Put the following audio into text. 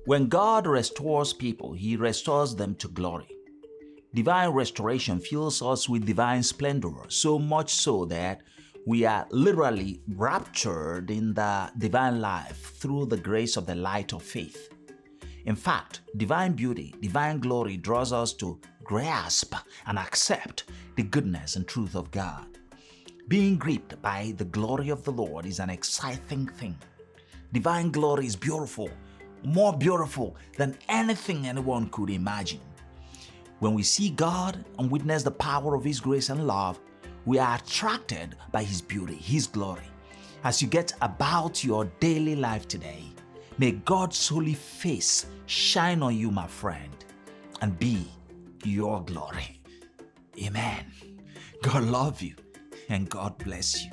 When God restores people, He restores them to glory. Divine restoration fills us with divine splendor, so much so that we are literally raptured in the divine life through the grace of the light of faith. In fact, divine beauty, divine glory draws us to grasp and accept the goodness and truth of God. Being gripped by the glory of the Lord is an exciting thing. Divine glory is beautiful, more beautiful than anything anyone could imagine. When we see God and witness the power of His grace and love, we are attracted by His beauty, His glory. As you get about your daily life today, may God's holy face shine on you, my friend, and be your glory. Amen. God love you and God bless you.